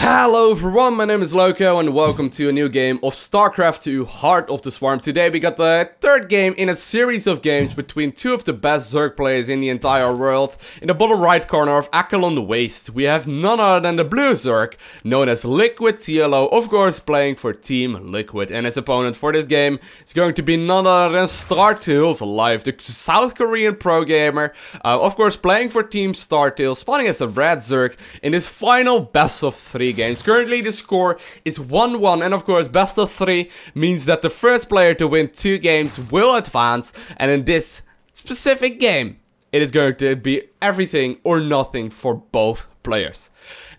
Hello everyone, my name is Lowko and welcome to a new game of StarCraft II Heart of the Swarm. Today we got the third game in a series of games between two of the best Zerg players in the entire world. In the bottom right corner of Akelon Waste, we have none other than the blue Zerg, known as LiquidTLO, of course playing for Team Liquid. And his opponent for this game is going to be none other than Startale Life, the South Korean pro gamer, of course playing for Team Startale, spawning as a red Zerg in his final best of 3 games. Currently the score is 1-1, and of course best of 3 means that the first player to win 2 games will advance, and in this specific game it is going to be everything or nothing for both players.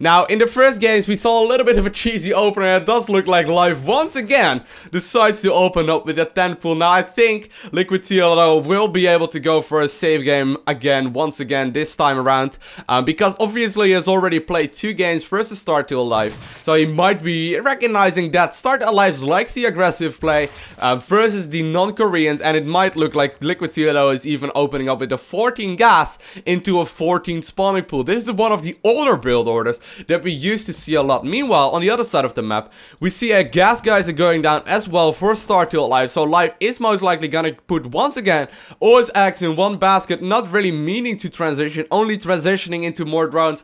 Now, in the first games, we saw a little bit of a cheesy opener, and it does look like Life once again decides to open up with a 10 pool. Now, I think LiquidTLO will be able to go for a save game again, once again, this time around, because obviously he has already played 2 games versus Startale Life, so he might be recognizing that Startale Life likes the aggressive play versus the non-Koreans, and it might look like LiquidTLO is even opening up with a 14 gas into a 14 spawning pool. This is one of the older build orders that we used to see a lot. Meanwhile, on the other side of the map, we see a gas geyser going down as well for Startale Life. So Life is most likely gonna put once again all his eggs in one basket, not really meaning to transition, only transitioning into more drones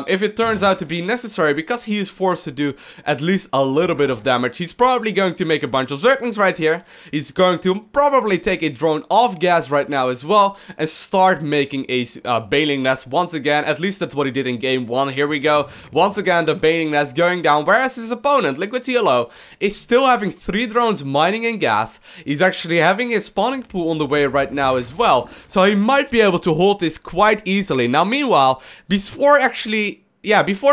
if it turns out to be necessary, because he is forced to do at least a little bit of damage. He's probably going to make a bunch of Zerglings right here. He's going to probably take a drone off gas right now as well and start making a bailing nest once again. At least that's what he did in game 1. Here we go. Once again, the bailing nest going down, whereas his opponent, LiquidTLO, is still having 3 drones mining in gas. He's actually having a spawning pool on the way right now as well, so he might be able to hold this quite easily. Now, meanwhile, before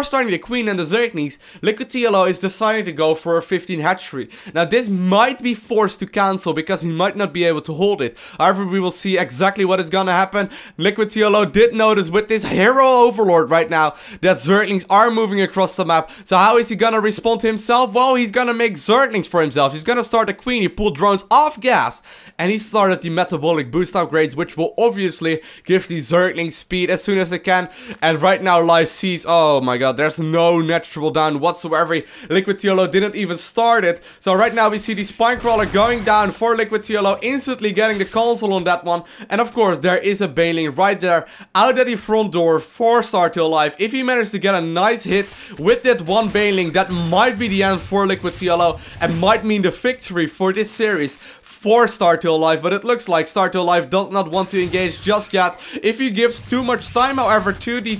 starting the Queen and the Zerglings, LiquidTLO is deciding to go for a 15 hatchery. Now this might be forced to cancel because he might not be able to hold it. However, we will see exactly what is gonna happen. LiquidTLO did notice with this hero overlord right now that Zerglings are moving across the map. So how is he gonna respond to himself? Well, he's gonna make Zerglings for himself. He's gonna start a Queen. He pulled drones off gas and he started the metabolic boost upgrades, which will obviously give the Zerglings speed as soon as they can. And right now Life sees, oh my god, there's no natural down whatsoever. LiquidTLO didn't even start it. So right now we see the spine crawler going down for LiquidTLO, instantly getting the console on that one. And of course there is a bailing right there out at the front door for Startale Life. If he manages to get a nice hit with that one bailing, that might be the end for LiquidTLO and might mean the victory for this series for Startale Life, but it looks like Startale Life does not want to engage just yet. If he gives too much time, however, to the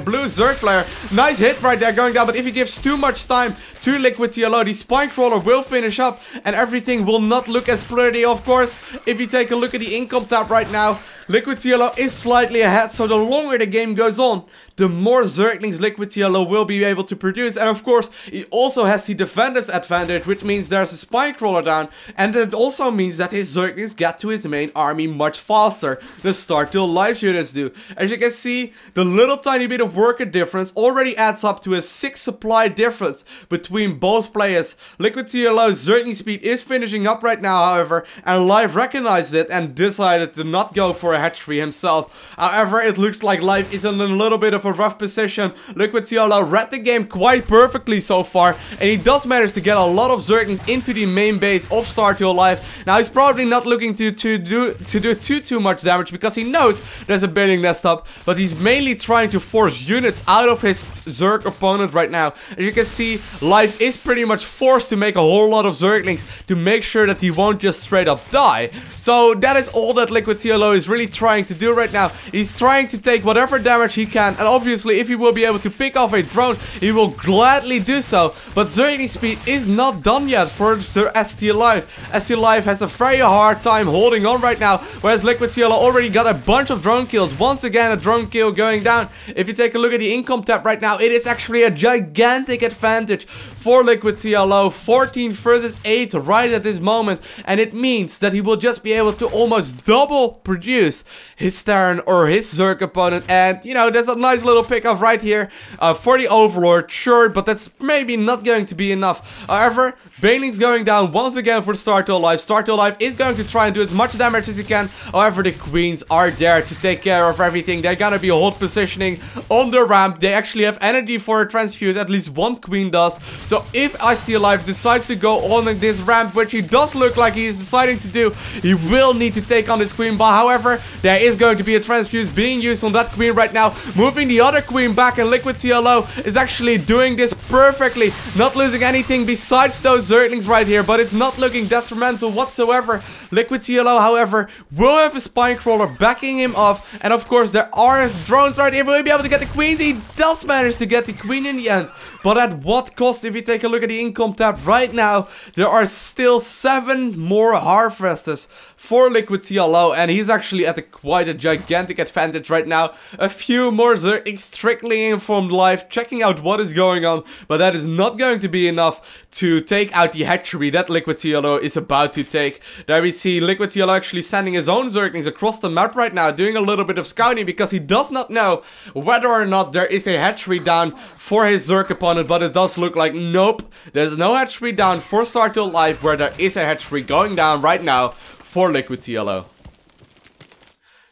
blue Zerg player, nice hit right there going down, but if he gives too much time to LiquidTLO, the spine crawler will finish up and everything will not look as pretty. Of course, if you take a look at the income tab right now, LiquidTLO is slightly ahead, so the longer the game goes on, the more Zerglings LiquidTLO will be able to produce. And of course, he also has the defender's advantage, which means there's a spine crawler down, and it also means that his Zerglings get to his main army much faster than Startale Life units do. As you can see, the little tiny bit of worker difference already adds up to a 6 supply difference between both players. LiquidTLO's Zergling speed is finishing up right now, however, and Life recognized it and decided to not go for a hatchery himself. However, it looks like Life is in a little bit of a rough position. LiquidTLO read the game quite perfectly so far, and he does manage to get a lot of Zerglings into the main base of Startale Life. Now he's probably not looking to do too much damage because he knows there's a bailing nest up, but he's mainly trying to force units out of his Zerg opponent right now. As you can see, Life is pretty much forced to make a whole lot of Zerglings to make sure that he won't just straight up die. So that is all that LiquidTLO is really trying to do right now. He's trying to take whatever damage he can, and obviously if he will be able to pick off a drone, he will gladly do so. But Zergling speed is not done yet for STLife. STLife has a very hard time holding on right now, whereas LiquidTLO already got a bunch of drone kills. Once again, a drone kill going down. If you take a look at the income tab right now, it is actually a gigantic advantage for LiquidTLO. 14 versus 8 right at this moment, and it means that he will just be able to almost double produce his Terran or his Zerg opponent. And you know, there's a nice nice little pickup right here for the Overlord, sure, but that's maybe not going to be enough. However, Baneling's going down once again for Startale Life. Startale Life is going to try and do as much damage as he can. However, the Queens are there to take care of everything. They're gonna be hold positioning on the ramp. They actually have energy for a transfuse. At least one Queen does. So if STLife decides to go on this ramp, which he does look like he is deciding to do, he will need to take on this Queen. But however, there is going to be a transfuse being used on that Queen right now, moving the other Queen back, and LiquidTLO is actually doing this perfectly, not losing anything besides those Zerglings right here, but it's not looking detrimental whatsoever. LiquidTLO, however, will have a Spine Crawler backing him off, and of course there are drones right here. Will he be able to get the Queen? He does manage to get the Queen in the end, but at what cost? If you take a look at the income tab right now, there are still 7 more Harvesters for LiquidTLO, and he's actually at quite a gigantic advantage right now. A few more Zerglings strictly informed live, checking out what is going on, but that is not going to be enough to take out the hatchery that LiquidTLO is about to take. There we see LiquidTLO actually sending his own Zerglings across the map right now, doing a little bit of scouting because he does not know whether or not there is a hatchery down for his Zerg opponent, but it does look like nope, there's no hatchery down for Startale Life, where there is a hatchery going down right now for LiquidTLO.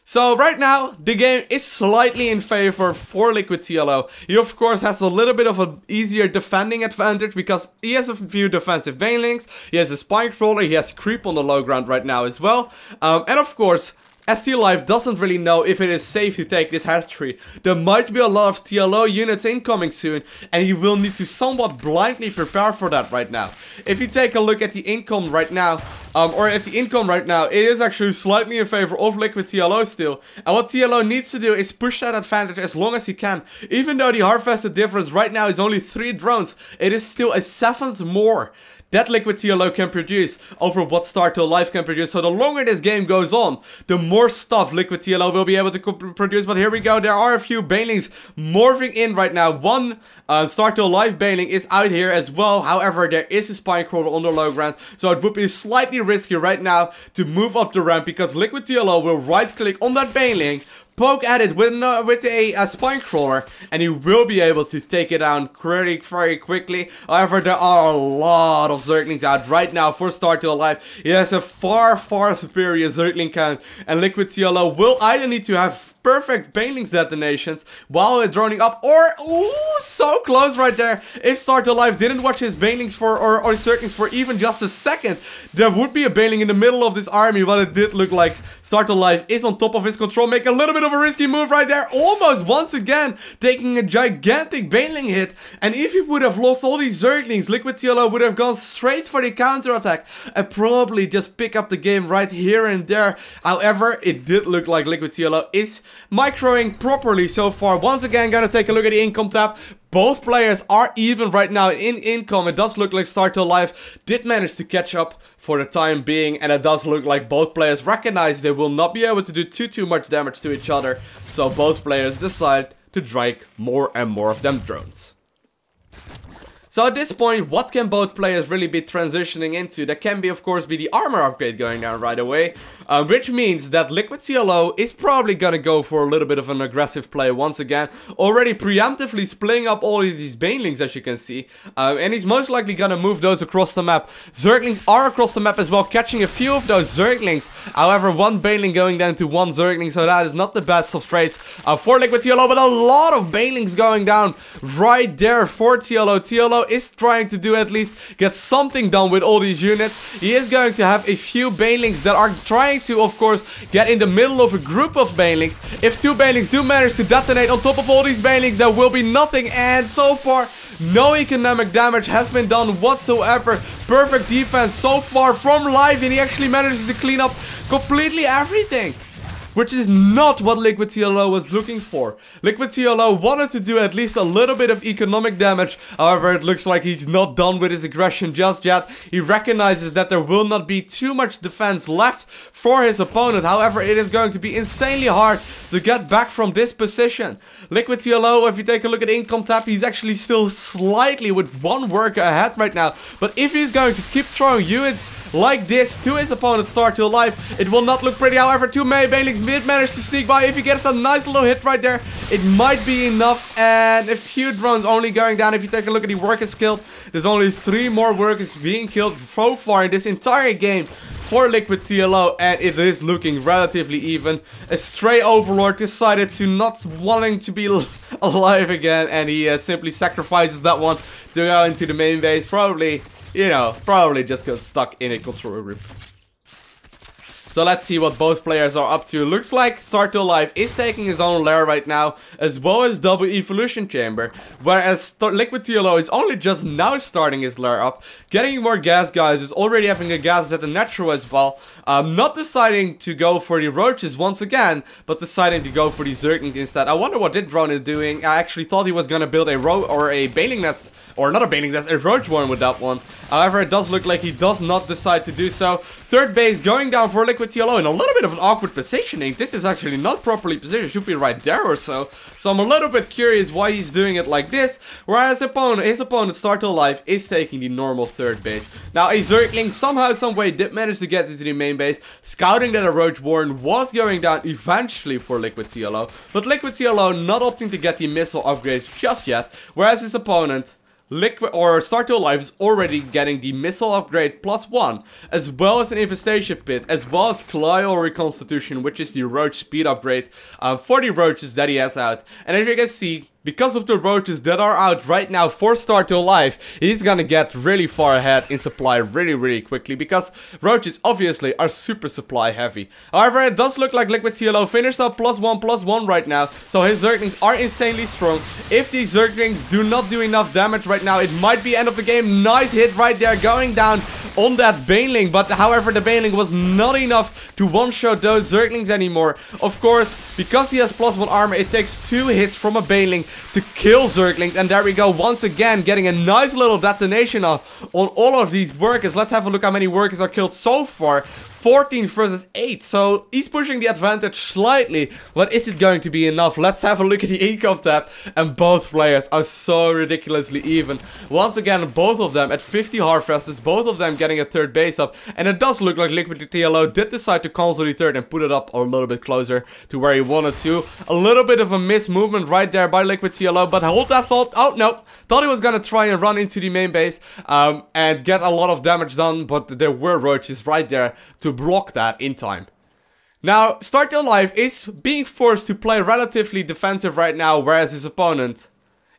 So right now, the game is slightly in favor for LiquidTLO. He of course has a little bit of an easier defending advantage because he has a few defensive Banelings, he has a Spine Crawler, he has Creep on the low ground right now as well. And of course, STLife doesn't really know if it is safe to take this hatchery. There might be a lot of TLO units incoming soon, and he will need to somewhat blindly prepare for that right now. If you take a look at the income right now, it is actually slightly in favor of LiquidTLO still. And what TLO needs to do is push that advantage as long as he can. Even though the Harvested difference right now is only 3 drones, it is still a 7th more that LiquidTLO can produce over what Startale Life can produce. So the longer this game goes on, the more stuff LiquidTLO will be able to produce. But here we go, there are a few Banelings morphing in right now. One Startale Life Baneling is out here as well. However, there is a Spine Crawler on the low ground, so it would be slightly risky right now to move up the ramp, because LiquidTLO will right click on that Baneling, poke at it with a Spine Crawler, and he will be able to take it down very quickly. However, there are a lot of Zerglings out right now for Startale Life. He has a far superior Zergling count, and LiquidTLO will either need to have perfect Banelings detonations while they're droning up, or, ooh, so close right there. If Startale Life didn't watch his Banelings for, or Zerglings for even just a second, there would be a Baneling in the middle of this army, but it did look like Startale Life is on top of his control, make a little bit of a risky move right there, almost once again taking a gigantic Baneling hit. And if he would have lost all these Zerglings, LiquidTLO would have gone straight for the counter attack and probably just pick up the game right here and there. However, it did look like LiquidTLO is microing properly so far. Once again, gonna take a look at the income tab. Both players are even right now in income. It does look like Startale Life did manage to catch up for the time being, and it does look like both players recognize they will not be able to do too much damage to each other. So both players decide to drag more and more of them drones. So at this point, what can both players really be transitioning into? That can be, of course, be the armor upgrade going down right away. Which means that LiquidTLO is probably gonna go for a little bit of an aggressive play once again. Already preemptively splitting up all of these Banelings, as you can see. And he's most likely gonna move those across the map. Zerglings are across the map as well, catching a few of those Zerglings. However, one Baneling going down to one Zergling, so that is not the best of trades for LiquidTLO. But a lot of Banelings going down right there for TLO. TLO is trying to do at least get something done with all these units. He is going to have a few Banelings that are trying to, of course, get in the middle of a group of Banelings. If 2 Banelings do manage to detonate on top of all these Banelings, there will be nothing, and so far no economic damage has been done whatsoever. Perfect defense so far from Live, and he actually manages to clean up completely everything, which is not what LiquidTLO was looking for. LiquidTLO wanted to do at least a little bit of economic damage. However, it looks like he's not done with his aggression just yet. He recognizes that there will not be too much defense left for his opponent. However, it is going to be insanely hard to get back from this position. LiquidTLO, if you take a look at the income tab, he's actually still slightly with 1 worker ahead right now. But if he's going to keep throwing units like this to his opponent Startale Life, it will not look pretty. However, 2 Banelings did manage to sneak by. If he gets a nice little hit right there, it might be enough. And a few drones only going down. If you take a look at the workers killed, there's only 3 more workers being killed so far in this entire game for LiquidTLO, and it is looking relatively even. A stray overlord decided to not wanting to be alive again, and he simply sacrifices that one to go into the main base. Probably, you know, probably just got stuck in a control room. So let's see what both players are up to. Looks like Startale Life is taking his own lair right now, as well as double evolution chamber, whereas LiquidTLO is only just now starting his lair up, getting more gas guys, is already having a gas at the natural as well, not deciding to go for the roaches once again, but deciding to go for the Zerglings instead. I wonder what this drone is doing. I actually thought he was gonna build a baneling nest, or not a baneling nest, a roach one with that one. However, it does look like he does not decide to do so. Third base going down for LiquidTLO in a little bit of an awkward positioning. This is actually not properly positioned. Should be right there or so. So I'm a little bit curious why he's doing it like this. Whereas his opponent Startale Life is taking the normal third base. Now a Zergling somehow, some way did manage to get into the main base, scouting that a Roach Warren was going down eventually for LiquidTLO. But LiquidTLO not opting to get the missile upgrade just yet. Whereas his opponent Startale Life is already getting the missile upgrade +1, as well as an infestation pit, as well as Clio reconstitution, which is the roach speed upgrade for the roaches that he has out. And as you can see, because of the roaches that are out right now for Startale Life, he's gonna get really far ahead in supply really quickly, because roaches obviously are super supply heavy. However, it does look like LiquidTLO finished up +1/+1 right now, so his Zerglings are insanely strong. If these Zerglings do not do enough damage right now, it might be end of the game. Nice hit right there, going down on that Baneling, but however, the Baneling was not enough to one-shot those Zerglings anymore. Of course, because he has +1 armor, it takes 2 hits from a Baneling to kill Zerglings, and there we go, once again getting a nice little detonation on all of these workers. Let's have a look how many workers are killed so far. 14 versus 8, so he's pushing the advantage slightly, but is it going to be enough? Let's have a look at the income tab, and both players are so ridiculously even. Once again, both of them at 50 harvesters, both of them getting a third base up, and it does look like LiquidTLO did decide to cancel the third and put it up a little bit closer to where he wanted to. A little bit of a missed movement right there by LiquidTLO, but hold that thought. Oh no, thought he was gonna try and run into the main base and get a lot of damage done, but there were roaches right there to block that in time. Now, Startale Life is being forced to play relatively defensive right now, whereas his opponent,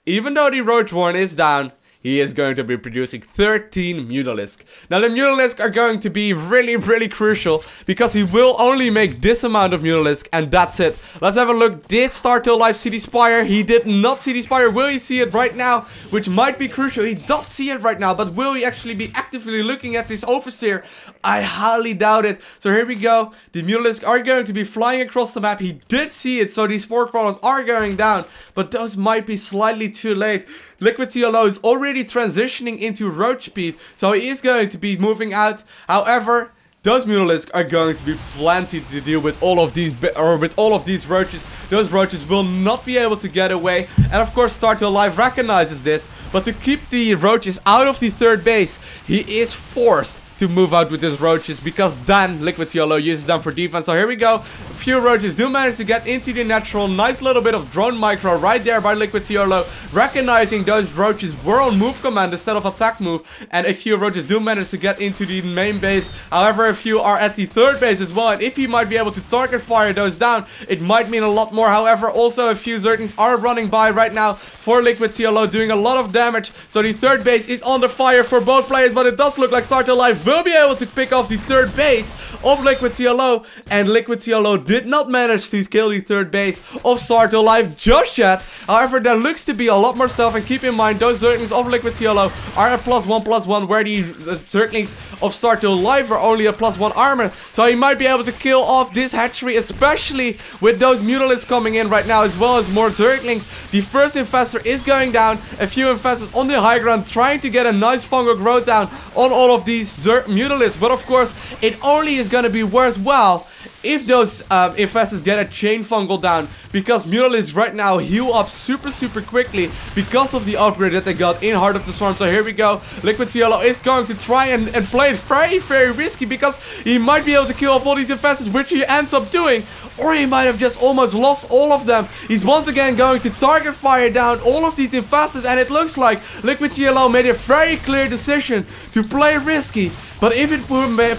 even though the Roach Warren is down, he is going to be producing 13 Mutalisks. Now, the Mutalisks are going to be really crucial, because he will only make this amount of Mutalisk, and that's it. Let's have a look. Did Startale Life see the Spire? He did not see the Spire. Will he see it right now? Which might be crucial. He does see it right now, but will he actually be actively looking at this Overseer? I highly doubt it. So here we go. The Mutalisks are going to be flying across the map. He did see it, so these Spore Crawlers are going down, but those might be slightly too late. LiquidTLO is already transitioning into roach speed, so he is going to be moving out. However, those Mutalisks are going to be plenty to deal with all of these roaches. Those roaches will not be able to get away, and of course Startale Life recognizes this, but to keep the roaches out of the third base, he is forced to move out with his roaches, because then LiquidTLO uses them for defense. So here we go. A few roaches do manage to get into the natural. Nice little bit of drone micro right there by LiquidTLO, recognizing those roaches were on move command instead of attack move, and a few roaches do manage to get into the main base. However, a few are at the third base as well, and if he might be able to target fire those down, it might mean a lot more. However, also a few Zerglings are running by right now for LiquidTLO, doing a lot of damage. So the third base is under fire for both players, but it does look like Startale Life will be able to pick off the third base of LiquidTLO, and LiquidTLO did not manage to kill the third base of Startale Life just yet. However, there looks to be a lot more stuff, and keep in mind those Zerglings of LiquidTLO are at +1/+1, where the Zerglings of Startale Life are only at +1 armor, so he might be able to kill off this hatchery, especially with those Mutalisks coming in right now, as well as more Zerglings. The first Infestor is going down, a few Infestors on the high ground trying to get a nice fungal growth down on all of these Mutalisks, but of course it only is going to be worthwhile if those Infestors get a chain fungal down, because Mutalisks right now heal up super quickly because of the upgrade that they got in Heart of the Swarm. So here we go. LiquidTLO is going to try and play it very risky because he might be able to kill off all these infestors, which he ends up doing. Or he might have just almost lost all of them. He's once again going to target fire down all of these infestors, and it looks like LiquidTLO made a very clear decision to play risky. But if it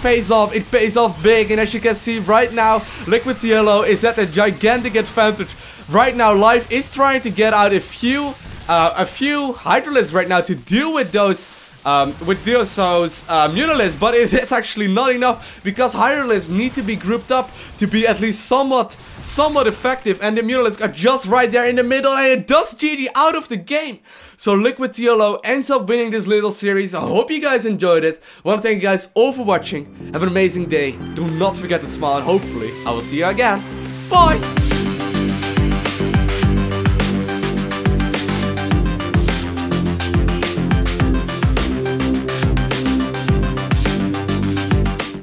pays off, it pays off big. And as you can see right now, LiquidTLO is at a gigantic advantage. Right now, Life is trying to get out a few Hydralisks right now to deal with those Mutalisks, but it is actually not enough because Hydralisks need to be grouped up to be at least somewhat effective, and the Mutalisks are just right there in the middle, and it does GG out of the game. So LiquidTLO ends up winning this little series. I hope you guys enjoyed it. I want to thank you guys all for watching. Have an amazing day. Do not forget to smile, and hopefully I will see you again. Bye!